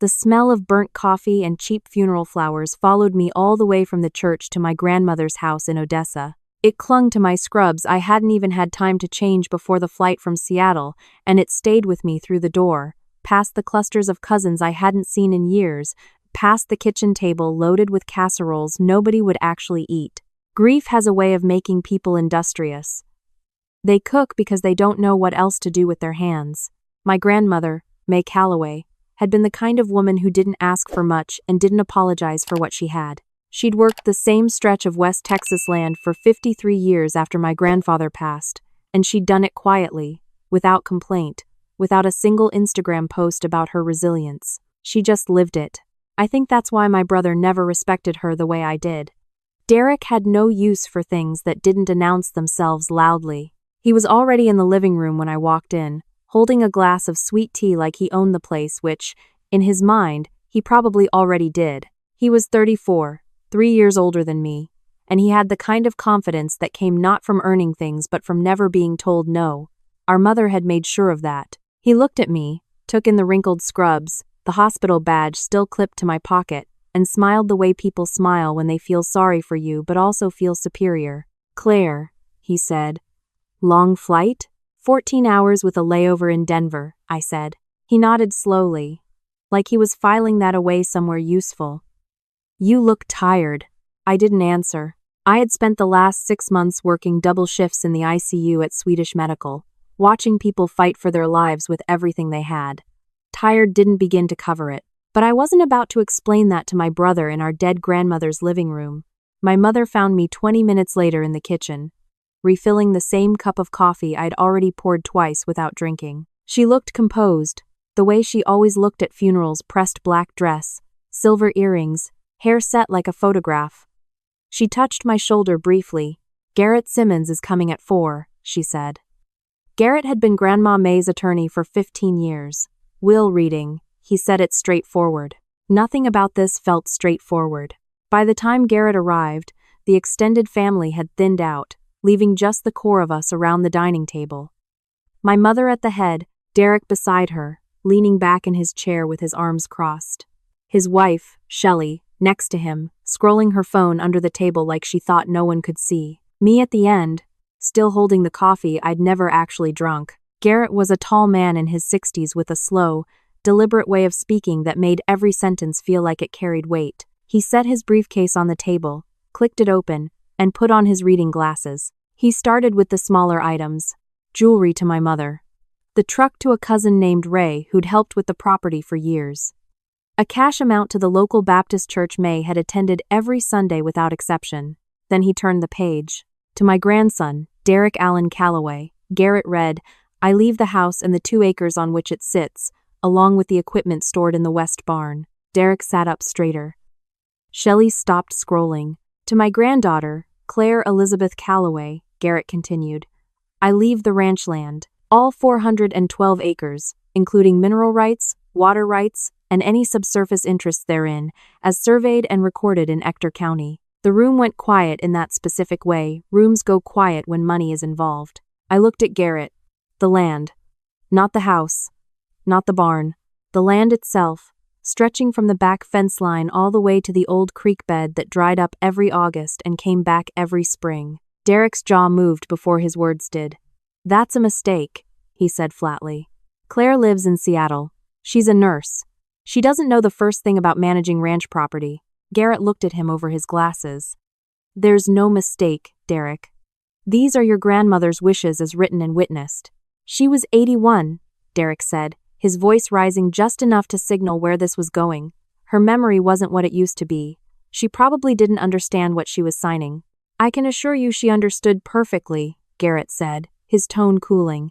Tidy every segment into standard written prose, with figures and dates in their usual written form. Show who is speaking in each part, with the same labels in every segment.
Speaker 1: The smell of burnt coffee and cheap funeral flowers followed me all the way from the church to my grandmother's house in Odessa. It clung to my scrubs. I hadn't even had time to change before the flight from Seattle, and it stayed with me through the door, past the clusters of cousins I hadn't seen in years, past the kitchen table loaded with casseroles nobody would actually eat. Grief has a way of making people industrious. They cook because they don't know what else to do with their hands. My grandmother, Mae Calloway, had been the kind of woman who didn't ask for much and didn't apologize for what she had. She'd worked the same stretch of West Texas land for 53 years after my grandfather passed, and she'd done it quietly, without complaint, without a single Instagram post about her resilience. She just lived it. I think that's why my brother never respected her the way I did. Derek had no use for things that didn't announce themselves loudly. He was already in the living room when I walked in, holding a glass of sweet tea like he owned the place, which, in his mind, he probably already did. He was 34, 3 years older than me, and he had the kind of confidence that came not from earning things but from never being told no. Our mother had made sure of that. He looked at me, took in the wrinkled scrubs, the hospital badge still clipped to my pocket, and smiled the way people smile when they feel sorry for you but also feel superior. "Claire," he said. "Long flight?" 14 hours with a layover in Denver, I said. He nodded slowly, like he was filing that away somewhere useful. "You look tired." I didn't answer. I had spent the last 6 months working double shifts in the ICU at Swedish Medical, watching people fight for their lives with everything they had. Tired didn't begin to cover it. But I wasn't about to explain that to my brother in our dead grandmother's living room. My mother found me 20 minutes later in the kitchen, refilling the same cup of coffee I'd already poured twice without drinking. She looked composed, the way she always looked at funerals, pressed black dress, silver earrings, hair set like a photograph. She touched my shoulder briefly. "Garrett Simmons is coming at 4, she said. Garrett had been Grandma Mae's attorney for 15 years. Will reading, he said it straightforward. Nothing about this felt straightforward. By the time Garrett arrived, the extended family had thinned out, leaving just the core of us around the dining table. My mother at the head, Derek beside her, leaning back in his chair with his arms crossed. His wife, Shelley, next to him, scrolling her phone under the table like she thought no one could see. Me at the end, still holding the coffee I'd never actually drunk. Garrett was a tall man in his 60s with a slow, deliberate way of speaking that made every sentence feel like it carried weight. He set his briefcase on the table, clicked it open, and put on his reading glasses. He started with the smaller items. Jewelry to my mother. The truck to a cousin named Ray who'd helped with the property for years. A cash amount to the local Baptist church Mae had attended every Sunday without exception. Then he turned the page. To my grandson, Derek Allen Calloway, Garrett read, "I leave the house and the 2 acres on which it sits, along with the equipment stored in the west barn." Derek sat up straighter. Shelley stopped scrolling. To my granddaughter, Claire Elizabeth Calloway, Garrett continued, "I leave the ranch land, all 412 acres, including mineral rights, water rights, and any subsurface interests therein, as surveyed and recorded in Ector County." The room went quiet in that specific way. Rooms go quiet when money is involved. I looked at Garrett. The land. Not the house. Not the barn. The land itself, stretching from the back fence line all the way to the old creek bed that dried up every August and came back every spring. Derek's jaw moved before his words did. "That's a mistake," he said flatly. "Claire lives in Seattle. She's a nurse. She doesn't know the first thing about managing ranch property." Garrett looked at him over his glasses. "There's no mistake, Derek. These are your grandmother's wishes as written and witnessed." "She was 81, Derek said, his voice rising just enough to signal where this was going. Her memory wasn't what it used to be. She probably didn't understand what she was signing. "I can assure you she understood perfectly," Garrett said, his tone cooling.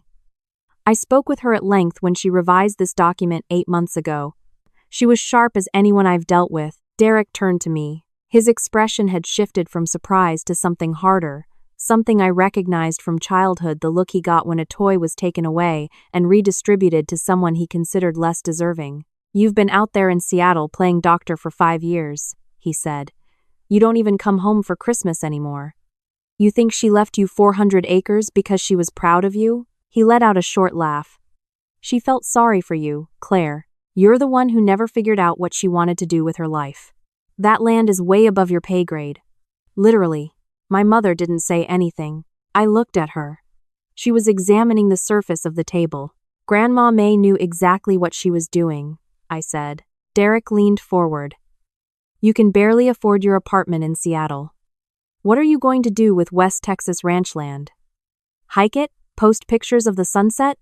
Speaker 1: "I spoke with her at length when she revised this document 8 months ago. She was sharp as anyone I've dealt with." Derek turned to me. His expression had shifted from surprise to something harder, something I recognized from childhood, the look he got when a toy was taken away and redistributed to someone he considered less deserving. "You've been out there in Seattle playing doctor for 5 years, he said. "You don't even come home for Christmas anymore. You think she left you 400 acres because she was proud of you?" He let out a short laugh. "She felt sorry for you, Claire. You're the one who never figured out what she wanted to do with her life. That land is way above your pay grade. Literally. My mother didn't say anything. I looked at her. She was examining the surface of the table. Grandma Mae knew exactly what she was doing, I said. Derek leaned forward. You can barely afford your apartment in Seattle. What are you going to do with West Texas ranch land? Hike it? Post pictures of the sunset?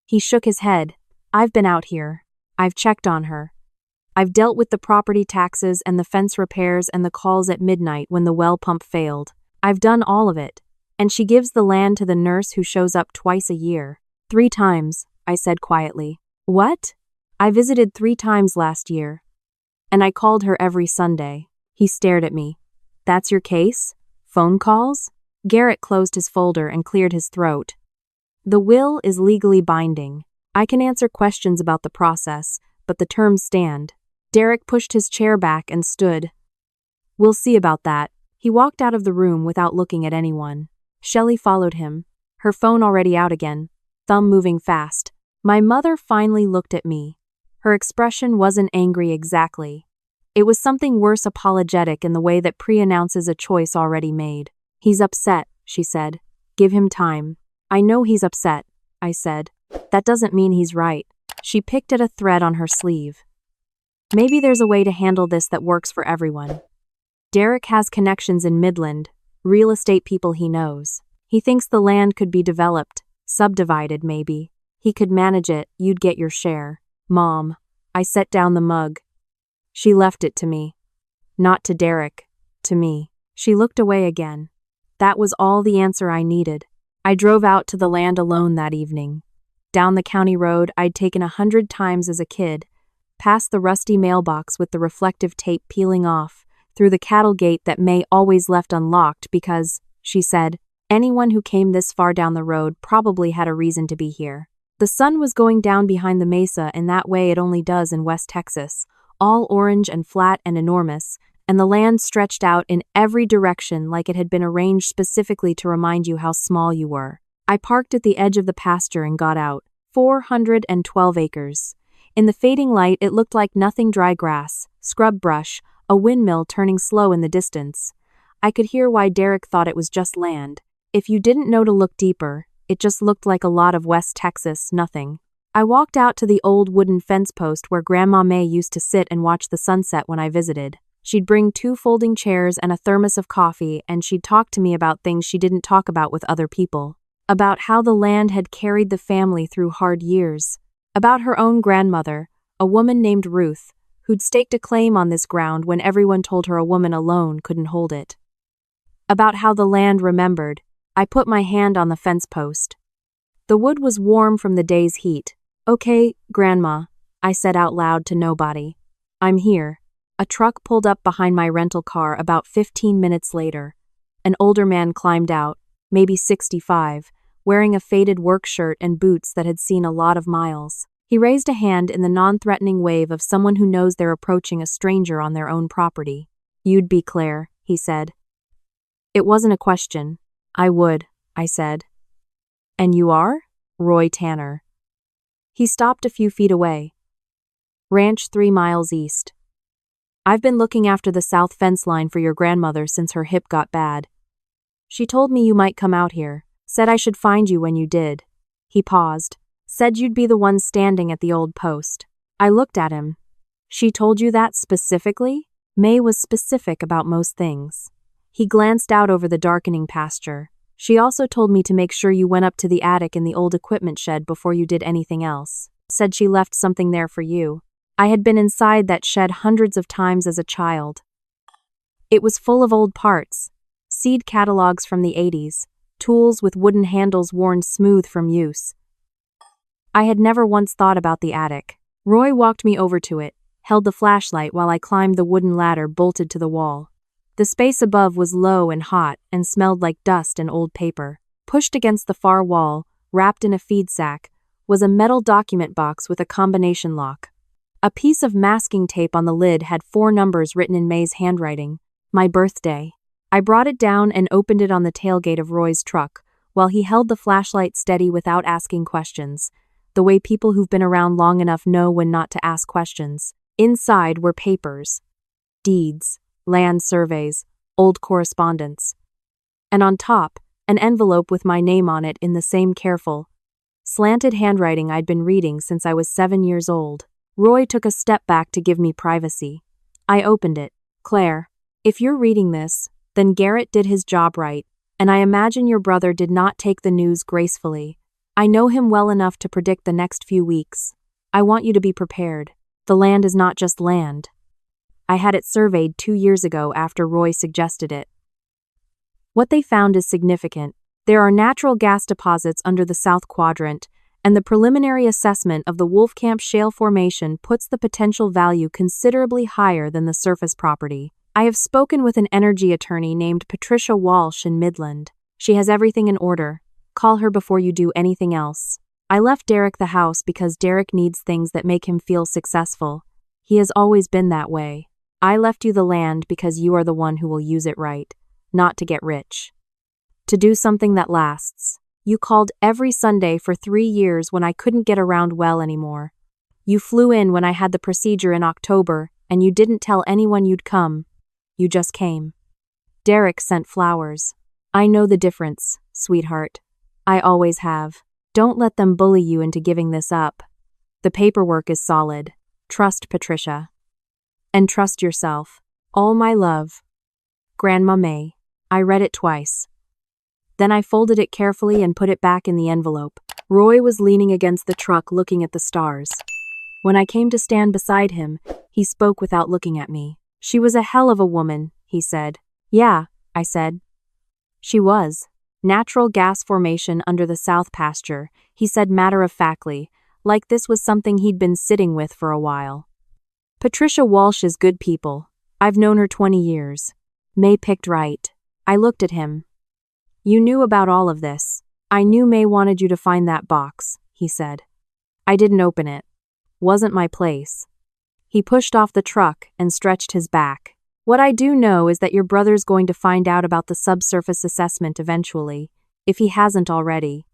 Speaker 1: He shook his head. I've been out here. I've checked on her. I've dealt with the property taxes and the fence repairs and the calls at midnight when the well pump failed. I've done all of it. And she gives the land to the nurse who shows up twice a year. 3 times, I said quietly. What? I visited 3 times last year. And I called her every Sunday. He stared at me. That's your case? Phone calls? Garrett closed his folder and cleared his throat. The will is legally binding. I can answer questions about the process, but the terms stand. Derek pushed his chair back and stood. We'll see about that. He walked out of the room without looking at anyone. Shelley followed him, her phone already out again, thumb moving fast. My mother finally looked at me. Her expression wasn't angry exactly. It was something worse, apologetic in the way that pre-announces a choice already made. He's upset, she said. Give him time. I know he's upset, I said. That doesn't mean he's right. She picked at a thread on her sleeve. Maybe there's a way to handle this that works for everyone. Derek has connections in Midland, real estate people he knows. He thinks the land could be developed, subdivided maybe. He could manage it, you'd get your share. Mom. I set down the mug. She left it to me. Not to Derek, to me. She looked away again. That was all the answer I needed. I drove out to the land alone that evening. Down the county road I'd taken 100 times as a kid, past the rusty mailbox with the reflective tape peeling off, through the cattle gate that May always left unlocked because, she said, anyone who came this far down the road probably had a reason to be here. The sun was going down behind the mesa in that way it only does in West Texas, all orange and flat and enormous, and the land stretched out in every direction like it had been arranged specifically to remind you how small you were. I parked at the edge of the pasture and got out. 412 acres. In the fading light it looked like nothing: dry grass, scrub brush, a windmill turning slow in the distance. I could hear why Derek thought it was just land. If you didn't know to look deeper, it just looked like a lot of West Texas nothing. I walked out to the old wooden fence post where Grandma Mae used to sit and watch the sunset when I visited. She'd bring 2 folding chairs and a thermos of coffee, and she'd talk to me about things she didn't talk about with other people. About how the land had carried the family through hard years. About her own grandmother, a woman named Ruth, who'd staked a claim on this ground when everyone told her a woman alone couldn't hold it. About how the land remembered. I put my hand on the fence post. The wood was warm from the day's heat. Okay, Grandma, I said out loud to nobody. I'm here. A truck pulled up behind my rental car about 15 minutes later. An older man climbed out, maybe 65, wearing a faded work shirt and boots that had seen a lot of miles. He raised a hand in the non-threatening wave of someone who knows they're approaching a stranger on their own property. You'd be Claire, he said. It wasn't a question. I would, I said. And you are? Roy Tanner. He stopped a few feet away. Ranch 3 miles east. I've been looking after the south fence line for your grandmother since her hip got bad. She told me you might come out here, said I should find you when you did. He paused, said you'd be the one standing at the old post. I looked at him. She told you that specifically? May was specific about most things. He glanced out over the darkening pasture. She also told me to make sure you went up to the attic in the old equipment shed before you did anything else. Said she left something there for you. I had been inside that shed hundreds of times as a child. It was full of old parts. Seed catalogs from the 80s. Tools with wooden handles worn smooth from use. I had never once thought about the attic. Roy walked me over to it, held the flashlight while I climbed the wooden ladder bolted to the wall. The space above was low and hot and smelled like dust and old paper. Pushed against the far wall, wrapped in a feed sack, was a metal document box with a combination lock. A piece of masking tape on the lid had 4 numbers written in May's handwriting. My birthday. I brought it down and opened it on the tailgate of Roy's truck, while he held the flashlight steady without asking questions. the way people who've been around long enough know when not to ask questions. Inside were papers, deeds, land surveys, old correspondence. And on top, an envelope with my name on it in the same careful, slanted handwriting I'd been reading since I was 7 years old. Roy took a step back to give me privacy. I opened it. Claire, if you're reading this, then Garrett did his job right, and I imagine your brother did not take the news gracefully. I know him well enough to predict the next few weeks. I want you to be prepared. The land is not just land. I had it surveyed 2 years ago after Roy suggested it. What they found is significant. There are natural gas deposits under the South Quadrant, and the preliminary assessment of the Wolfcamp Shale Formation puts the potential value considerably higher than the surface property. I have spoken with an energy attorney named Patricia Walsh in Midland. She has everything in order. Call her before you do anything else. I left Derek the house because Derek needs things that make him feel successful. He has always been that way. I left you the land because you are the one who will use it right, not to get rich. To do something that lasts. You called every Sunday for 3 years when I couldn't get around well anymore. You flew in when I had the procedure in October, and you didn't tell anyone you'd come. You just came. Derek sent flowers. I know the difference, sweetheart. I always have. Don't let them bully you into giving this up. The paperwork is solid. Trust Patricia. And trust yourself. All my love. Grandma Mae. I read it twice. Then I folded it carefully and put it back in the envelope. Roy was leaning against the truck looking at the stars. When I came to stand beside him, he spoke without looking at me. She was a hell of a woman, he said. Yeah, I said. She was. Natural gas formation under the South pasture, he said matter-of-factly, like this was something he'd been sitting with for a while. Patricia Walsh is good people. I've known her 20 years. Mae picked right. I looked at him. You knew about all of this. I knew Mae wanted you to find that box, he said. I didn't open it. Wasn't my place. He pushed off the truck and stretched his back. What I do know is that your brother's going to find out about the subsurface assessment eventually, if he hasn't already.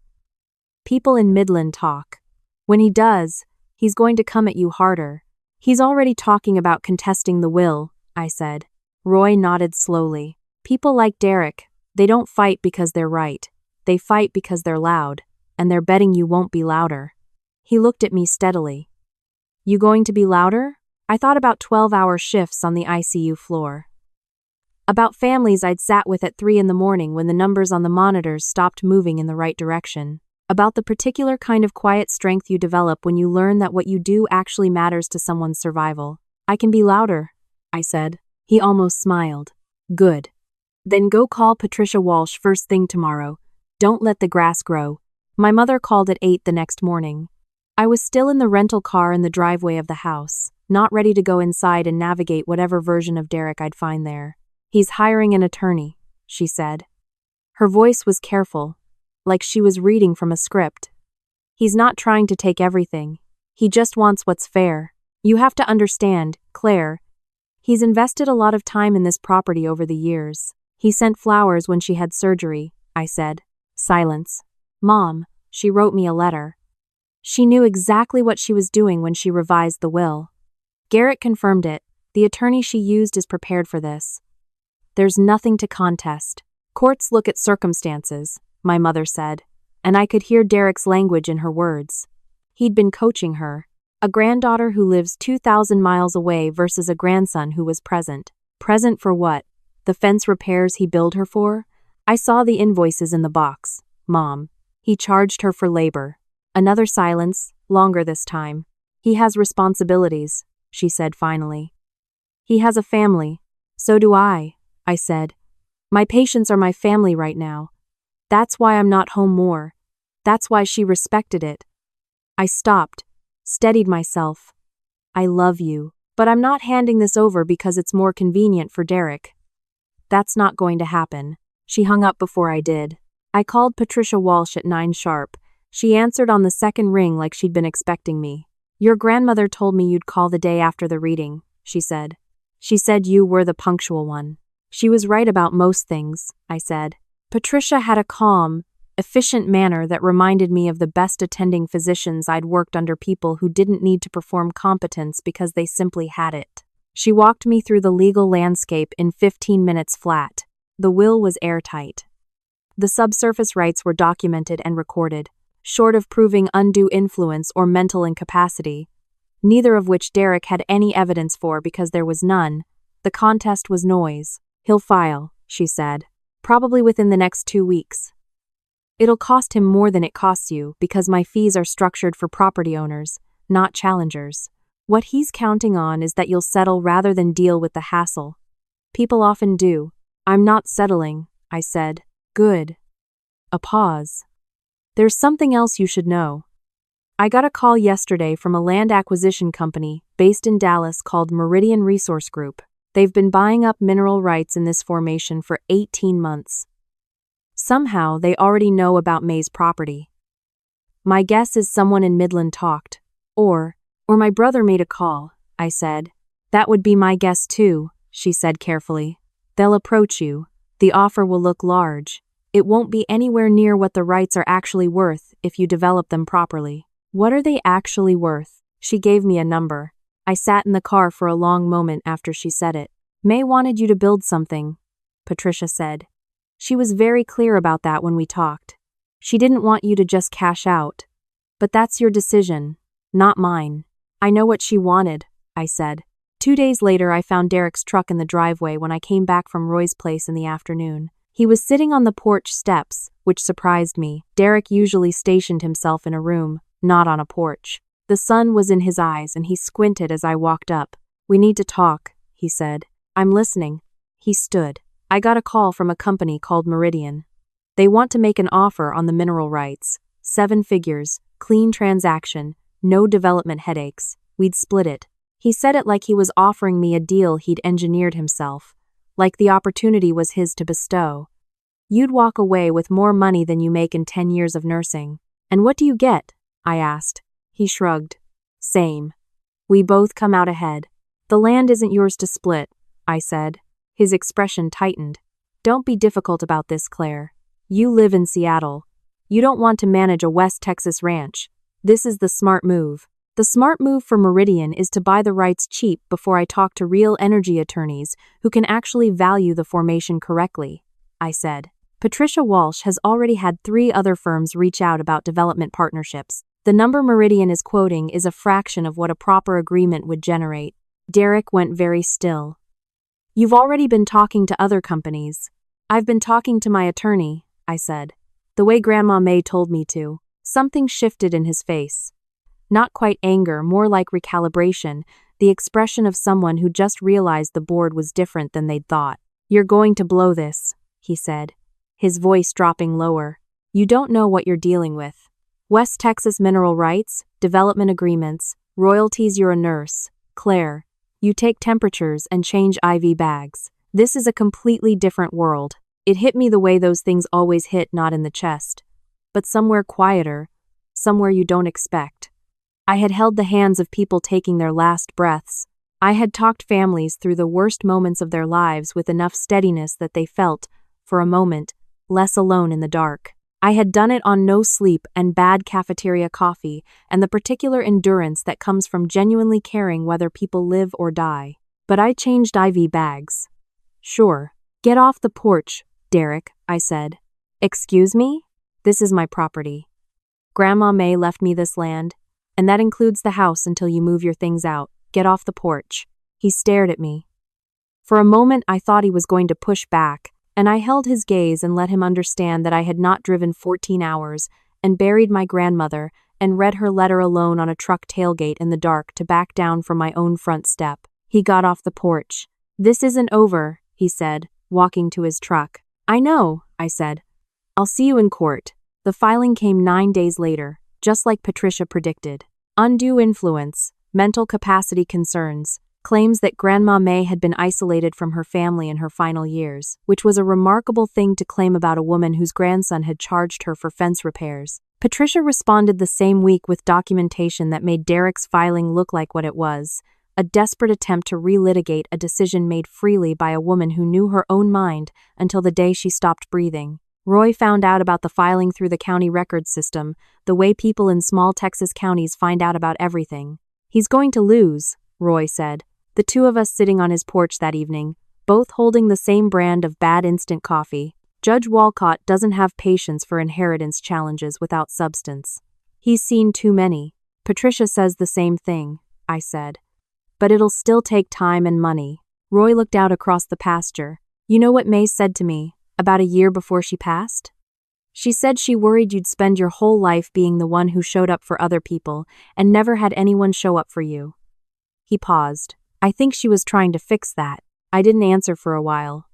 Speaker 1: People in Midland talk. When he does, he's going to come at you harder. He's already talking about contesting the will, I said. Roy nodded slowly. People like Derek, they don't fight because they're right. They fight because they're loud, and they're betting you won't be louder. He looked at me steadily. You going to be louder? I thought about 12-hour shifts on the ICU floor. About families I'd sat with at 3 in the morning when the numbers on the monitors stopped moving in the right direction. About the particular kind of quiet strength you develop when you learn that what you do actually matters to someone's survival. I can be louder, I said. He almost smiled. Good. Then go call Patricia Walsh first thing tomorrow. Don't let the grass grow. My mother called at 8 the next morning. I was still in the rental car in the driveway of the house, not ready to go inside and navigate whatever version of Derek I'd find there. He's hiring an attorney, she said. Her voice was careful, like she was reading from a script. He's not trying to take everything. He just wants what's fair. You have to understand, Claire. He's invested a lot of time in this property over the years. He sent flowers when she had surgery, I said. Silence. Mom, she wrote me a letter. She knew exactly what she was doing when she revised the will. Garrett confirmed it. The attorney she used is prepared for this. There's nothing to contest. Courts look at circumstances, my mother said, and I could hear Derek's language in her words. He'd been coaching her. A granddaughter who lives 2,000 miles away versus a grandson who was present. Present for what? The fence repairs he billed her for? I saw the invoices in the box, Mom. He charged her for labor. Another silence, longer this time. He has responsibilities, she said finally. He has a family. So do I said. My patients are my family right now. That's why I'm not home more. That's why she respected it. I stopped, steadied myself. I love you, but I'm not handing this over because it's more convenient for Derek. That's not going to happen. She hung up before I did. I called Patricia Walsh at 9 sharp. She answered on the second ring like she'd been expecting me. Your grandmother told me you'd call the day after the reading, she said. She said you were the punctual one. She was right about most things, I said. Patricia had a calm, efficient manner that reminded me of the best attending physicians I'd worked under, people who didn't need to perform competence because they simply had it. She walked me through the legal landscape in 15 minutes flat. The will was airtight. The subsurface rights were documented and recorded, short of proving undue influence or mental incapacity, neither of which Derek had any evidence for because there was none. The contest was noise. He'll file, she said, probably within the next 2 weeks. It'll cost him more than it costs you because my fees are structured for property owners, not challengers. What he's counting on is that you'll settle rather than deal with the hassle. People often do. I'm not settling, I said. Good. A pause. There's something else you should know. I got a call yesterday from a land acquisition company based in Dallas called Meridian Resource Group. They've been buying up mineral rights in this formation for 18 months. Somehow, they already know about Mae's property. My guess is someone in Midland talked. Or my brother made a call, I said. That would be my guess too, she said carefully. They'll approach you. The offer will look large. It won't be anywhere near what the rights are actually worth if you develop them properly. What are they actually worth? She gave me a number. I sat in the car for a long moment after she said it. Mae wanted you to build something, Patricia said. She was very clear about that when we talked. She didn't want you to just cash out. But that's your decision, not mine. I know what she wanted, I said. 2 days later, I found Derek's truck in the driveway when I came back from Roy's place in the afternoon. He was sitting on the porch steps, which surprised me. Derek usually stationed himself in a room, not on a porch. The sun was in his eyes and he squinted as I walked up. We need to talk, he said. I'm listening. He stood. I got a call from a company called Meridian. They want to make an offer on the mineral rights. 7 figures, clean transaction, no development headaches. We'd split it. He said it like he was offering me a deal he'd engineered himself, like the opportunity was his to bestow. You'd walk away with more money than you make in 10 years of nursing. And what do you get? I asked. He shrugged. Same. We both come out ahead. The land isn't yours to split, I said. His expression tightened. Don't be difficult about this, Claire. You live in Seattle. You don't want to manage a West Texas ranch. This is the smart move. The smart move for Meridian is to buy the rights cheap before I talk to real energy attorneys who can actually value the formation correctly, I said. Patricia Walsh has already had 3 other firms reach out about development partnerships. The number Meridian is quoting is a fraction of what a proper agreement would generate. Derek went very still. You've already been talking to other companies. I've been talking to my attorney, I said. The way Grandma Mae told me to. Something shifted in his face. Not quite anger, more like recalibration, the expression of someone who just realized the board was different than they'd thought. You're going to blow this, he said, his voice dropping lower. You don't know what you're dealing with. West Texas mineral rights, development agreements, royalties. You're a nurse, Claire. You take temperatures and change IV bags. This is a completely different world. It hit me the way those things always hit, not in the chest, but somewhere quieter, somewhere you don't expect. I had held the hands of people taking their last breaths. I had talked families through the worst moments of their lives with enough steadiness that they felt, for a moment, less alone in the dark. I had done it on no sleep and bad cafeteria coffee and the particular endurance that comes from genuinely caring whether people live or die. But I changed IV bags. Sure. Get off the porch, Derek, I said. Excuse me? This is my property. Grandma Mae left me this land, and that includes the house until you move your things out. Get off the porch. He stared at me. For a moment I thought he was going to push back, and I held his gaze and let him understand that I had not driven 14 hours and buried my grandmother and read her letter alone on a truck tailgate in the dark to back down from my own front step. He got off the porch. This isn't over, he said, walking to his truck. I know, I said. I'll see you in court. The filing came 9 days later, just like Patricia predicted. Undue influence, mental capacity concerns, claims that Grandma Mae had been isolated from her family in her final years, which was a remarkable thing to claim about a woman whose grandson had charged her for fence repairs. Patricia responded the same week with documentation that made Derek's filing look like what it was, a desperate attempt to relitigate a decision made freely by a woman who knew her own mind until the day she stopped breathing. Roy found out about the filing through the county records system, the way people in small Texas counties find out about everything. He's going to lose, Roy said. The two of us sitting on his porch that evening, both holding the same brand of bad instant coffee. Judge Walcott doesn't have patience for inheritance challenges without substance. He's seen too many. Patricia says the same thing, I said. But it'll still take time and money. Roy looked out across the pasture. You know what Mae said to me, about a year before she passed? She said she worried you'd spend your whole life being the one who showed up for other people and never had anyone show up for you. He paused. I think she was trying to fix that. I didn't answer for a while.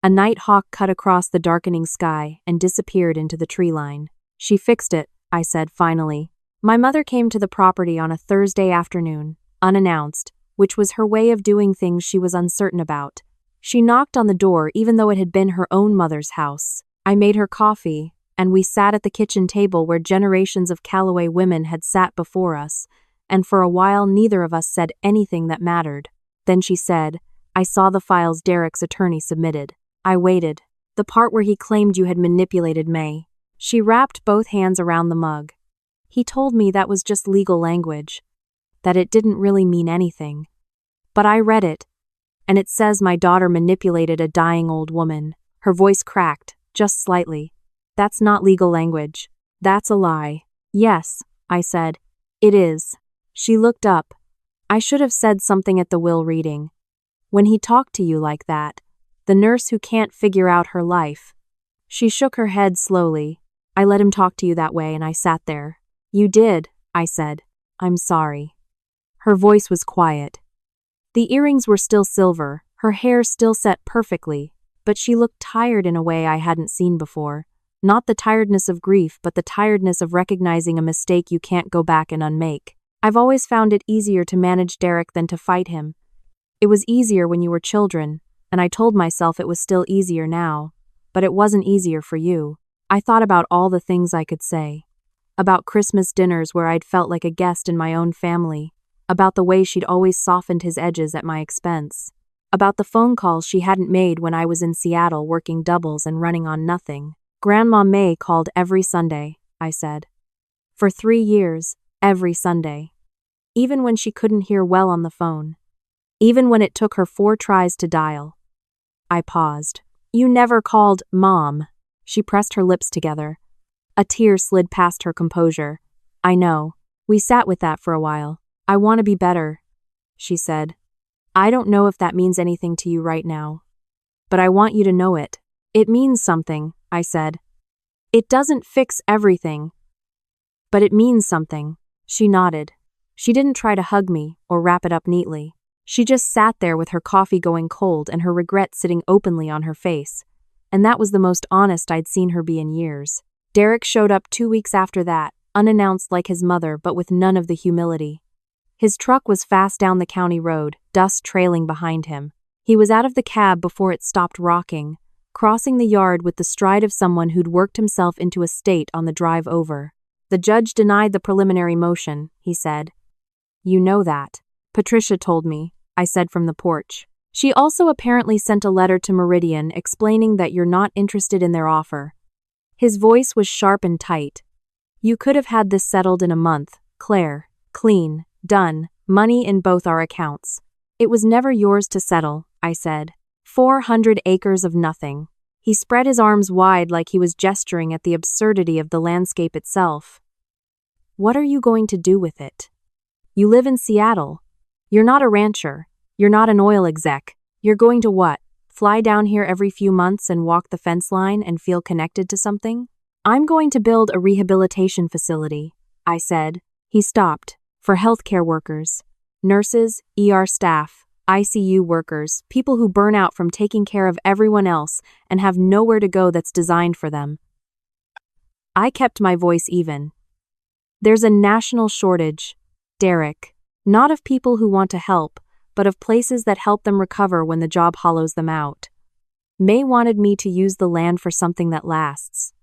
Speaker 1: A night hawk cut across the darkening sky and disappeared into the tree line. She fixed it, I said finally. My mother came to the property on a Thursday afternoon, unannounced, which was her way of doing things she was uncertain about. She knocked on the door even though it had been her own mother's house. I made her coffee, and we sat at the kitchen table where generations of Callaway women had sat before us, and for a while neither of us said anything that mattered. Then she said, I saw the files Derek's attorney submitted. I waited. The part where he claimed you had manipulated Mae. She wrapped both hands around the mug. He told me that was just legal language, that it didn't really mean anything. But I read it, and it says my daughter manipulated a dying old woman. Her voice cracked, just slightly. That's not legal language. That's a lie. Yes, I said. It is. She looked up. I should have said something at the will reading. When he talked to you like that, the nurse who can't figure out her life. She shook her head slowly. I let him talk to you that way and I sat there. You did, I said. I'm sorry. Her voice was quiet. The earrings were still silver, her hair still set perfectly, but she looked tired in a way I hadn't seen before. Not the tiredness of grief, but the tiredness of recognizing a mistake you can't go back and unmake. I've always found it easier to manage Derek than to fight him. It was easier when you were children, and I told myself it was still easier now, but it wasn't easier for you. I thought about all the things I could say. About Christmas dinners where I'd felt like a guest in my own family. About the way she'd always softened his edges at my expense. About the phone calls she hadn't made when I was in Seattle working doubles and running on nothing. Grandma Mae called every Sunday, I said. For 3 years, every Sunday. Even when she couldn't hear well on the phone. Even when it took her 4 tries to dial. I paused. You never called Mom. She pressed her lips together. A tear slid past her composure. I know. We sat with that for a while. I want to be better, she said. I don't know if that means anything to you right now. But I want you to know it. It means something, I said. It doesn't fix everything. But it means something. She nodded. She didn't try to hug me or wrap it up neatly. She just sat there with her coffee going cold and her regret sitting openly on her face. And that was the most honest I'd seen her be in years. Derek showed up 2 weeks after that, unannounced like his mother but with none of the humility. His truck was fast down the county road, dust trailing behind him. He was out of the cab before it stopped rocking, crossing the yard with the stride of someone who'd worked himself into a state on the drive over. The judge denied the preliminary motion, he said. You know that. Patricia told me, I said from the porch. She also apparently sent a letter to Meridian explaining that you're not interested in their offer. His voice was sharp and tight. You could have had this settled in a month, Claire. Clean, done, money in both our accounts. It was never yours to settle, I said. 400 acres of nothing. He spread his arms wide like he was gesturing at the absurdity of the landscape itself. What are you going to do with it? You live in Seattle. You're not a rancher. You're not an oil exec. You're going to what? Fly down here every few months and walk the fence line and feel connected to something? I'm going to build a rehabilitation facility, I said. He stopped. For healthcare workers. Nurses, ER staff, ICU workers, people who burn out from taking care of everyone else and have nowhere to go that's designed for them. I kept my voice even. There's a national shortage, Derek. Not of people who want to help, but of places that help them recover when the job hollows them out. Mae wanted me to use the land for something that lasts.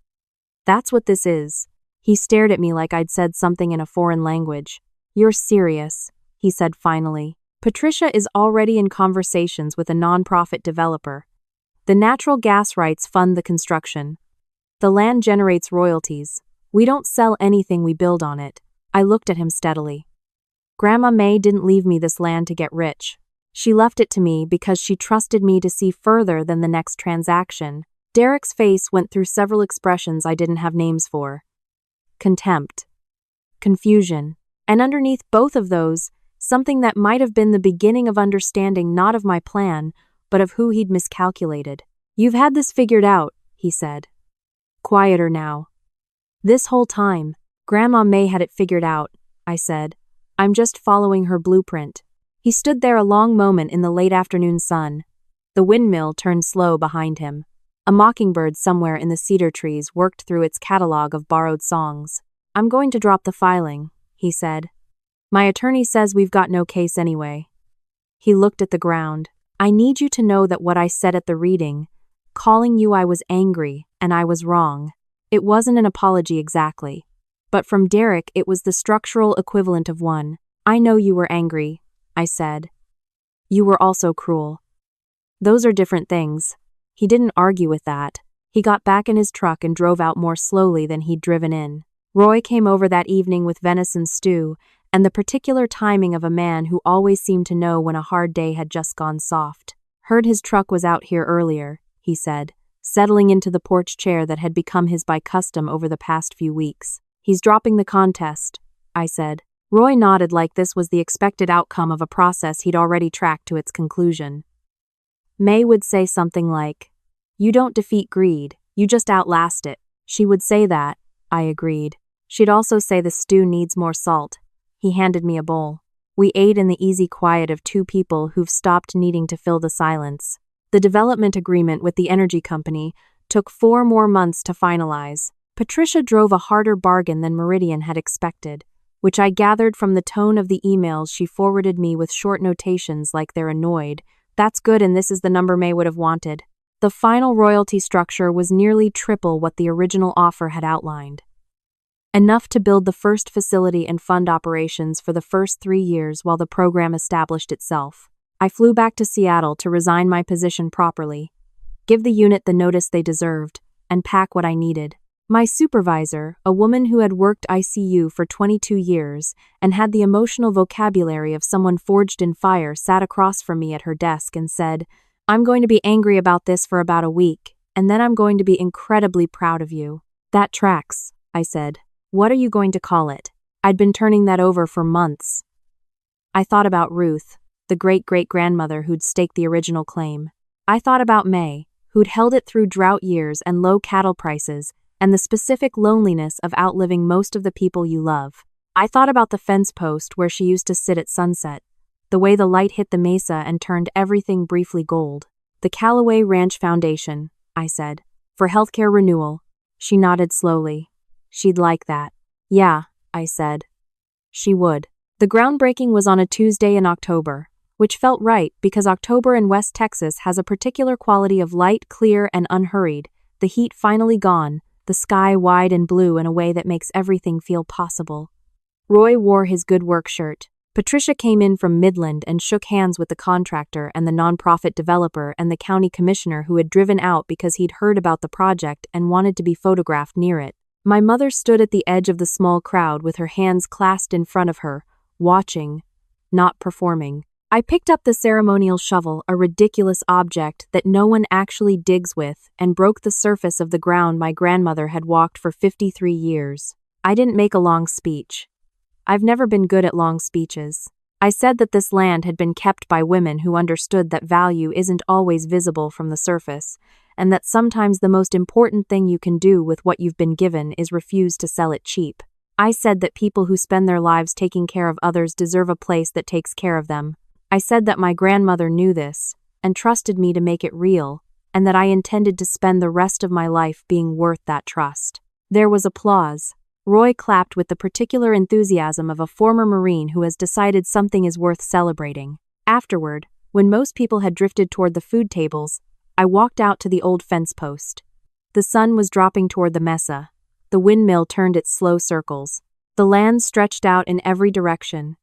Speaker 1: That's what this is. He stared at me like I'd said something in a foreign language. You're serious, he said finally. Patricia is already in conversations with a nonprofit developer. The natural gas rights fund the construction. The land generates royalties. We don't sell anything, we build on it. I looked at him steadily. Grandma Mae didn't leave me this land to get rich. She left it to me because she trusted me to see further than the next transaction. Derek's face went through several expressions I didn't have names for. Contempt. Confusion. And underneath both of those, something that might have been the beginning of understanding not of my plan, but of who he'd miscalculated. You've had this figured out, he said. Quieter now. This whole time, Grandma Mae had it figured out, I said. I'm just following her blueprint. He stood there a long moment in the late afternoon sun. The windmill turned slow behind him. A mockingbird somewhere in the cedar trees worked through its catalog of borrowed songs. I'm going to drop the filing, he said. My attorney says we've got no case anyway. He looked at the ground. I need you to know that what I said at the reading, calling you I was angry, and I was wrong. It wasn't an apology exactly. But from Derek it was the structural equivalent of one. I know you were angry, I said. You were also cruel. Those are different things. He didn't argue with that. He got back in his truck and drove out more slowly than he'd driven in. Roy came over that evening with venison stew, and the particular timing of a man who always seemed to know when a hard day had just gone soft. Heard his truck was out here earlier, he said, settling into the porch chair that had become his by custom over the past few weeks. He's dropping the contest, I said. Roy nodded like this was the expected outcome of a process he'd already tracked to its conclusion. Mae would say something like, "You don't defeat greed, you just outlast it." She would say that, I agreed. She'd also say the stew needs more salt. He handed me a bowl. We ate in the easy quiet of two people who've stopped needing to fill the silence. The development agreement with the energy company took 4 more months to finalize. Patricia drove a harder bargain than Meridian had expected, which I gathered from the tone of the emails she forwarded me with short notations like they're annoyed. That's good, and this is the number Mae would have wanted. The final royalty structure was nearly triple what the original offer had outlined. Enough to build the first facility and fund operations for the first 3 years while the program established itself. I flew back to Seattle to resign my position properly, give the unit the notice they deserved, and pack what I needed. My supervisor, a woman who had worked ICU for 22 years and had the emotional vocabulary of someone forged in fire, sat across from me at her desk and said, "I'm going to be angry about this for about a week, and then I'm going to be incredibly proud of you." That tracks, I said. What are you going to call it? I'd been turning that over for months. I thought about Ruth, the great-great-grandmother who'd staked the original claim. I thought about Mae, who'd held it through drought years and low cattle prices, and the specific loneliness of outliving most of the people you love. I thought about the fence post where she used to sit at sunset, the way the light hit the mesa and turned everything briefly gold. The Callaway Ranch Foundation, I said, for healthcare renewal. She nodded slowly. She'd like that. Yeah, I said. She would. The groundbreaking was on a Tuesday in October, which felt right because October in West Texas has a particular quality of light, clear, and unhurried, the heat finally gone, the sky wide and blue in a way that makes everything feel possible. Roy wore his good work shirt. Patricia came in from Midland and shook hands with the contractor and the nonprofit developer and the county commissioner who had driven out because he'd heard about the project and wanted to be photographed near it. My mother stood at the edge of the small crowd with her hands clasped in front of her, watching, not performing. I picked up the ceremonial shovel, a ridiculous object that no one actually digs with, and broke the surface of the ground my grandmother had walked for 53 years. I didn't make a long speech. I've never been good at long speeches. I said that this land had been kept by women who understood that value isn't always visible from the surface, and that sometimes the most important thing you can do with what you've been given is refuse to sell it cheap. I said that people who spend their lives taking care of others deserve a place that takes care of them. I said that my grandmother knew this, and trusted me to make it real, and that I intended to spend the rest of my life being worth that trust. There was applause. Roy clapped with the particular enthusiasm of a former Marine who has decided something is worth celebrating. Afterward, when most people had drifted toward the food tables, I walked out to the old fence post. The sun was dropping toward the mesa. The windmill turned its slow circles. The land stretched out in every direction,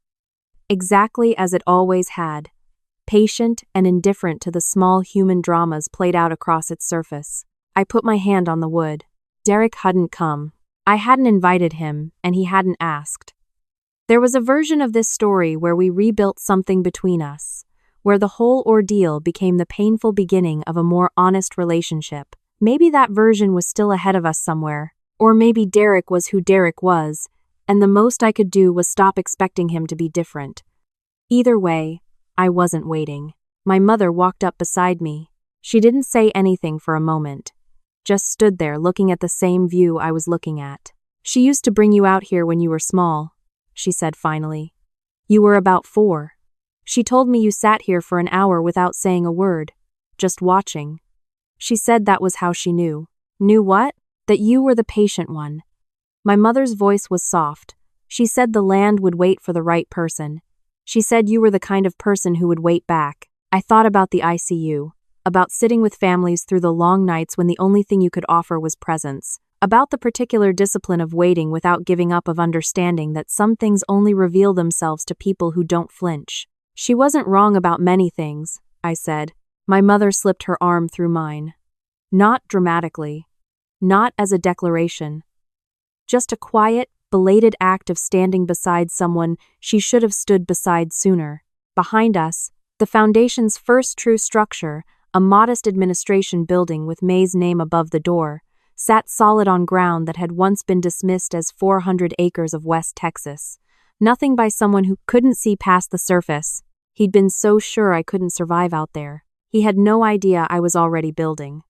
Speaker 1: exactly as it always had, patient and indifferent to the small human dramas played out across its surface. I put my hand on the wood. Derek hadn't come. I hadn't invited him, and he hadn't asked. There was a version of this story where we rebuilt something between us, where the whole ordeal became the painful beginning of a more honest relationship. Maybe that version was still ahead of us somewhere, or maybe Derek was who Derek was, and the most I could do was stop expecting him to be different. Either way, I wasn't waiting. My mother walked up beside me. She didn't say anything for a moment, just stood there looking at the same view I was looking at. "She used to bring you out here when you were small," she said finally. "You were about 4. She told me you sat here for an hour without saying a word, just watching. She said that was how she knew." "Knew what?" "That you were the patient one." My mother's voice was soft. She said the land would wait for the right person. She said you were the kind of person who would wait back. I thought about the ICU, about sitting with families through the long nights when the only thing you could offer was presence, about the particular discipline of waiting without giving up, of understanding that some things only reveal themselves to people who don't flinch. "She wasn't wrong about many things," I said. My mother slipped her arm through mine. Not dramatically. Not as a declaration. Just a quiet, belated act of standing beside someone she should have stood beside sooner. Behind us, the Foundation's first true structure, a modest administration building with Mae's name above the door, sat solid on ground that had once been dismissed as 400 acres of West Texas. Nothing by someone who couldn't see past the surface. He'd been so sure I couldn't survive out there. He had no idea I was already building.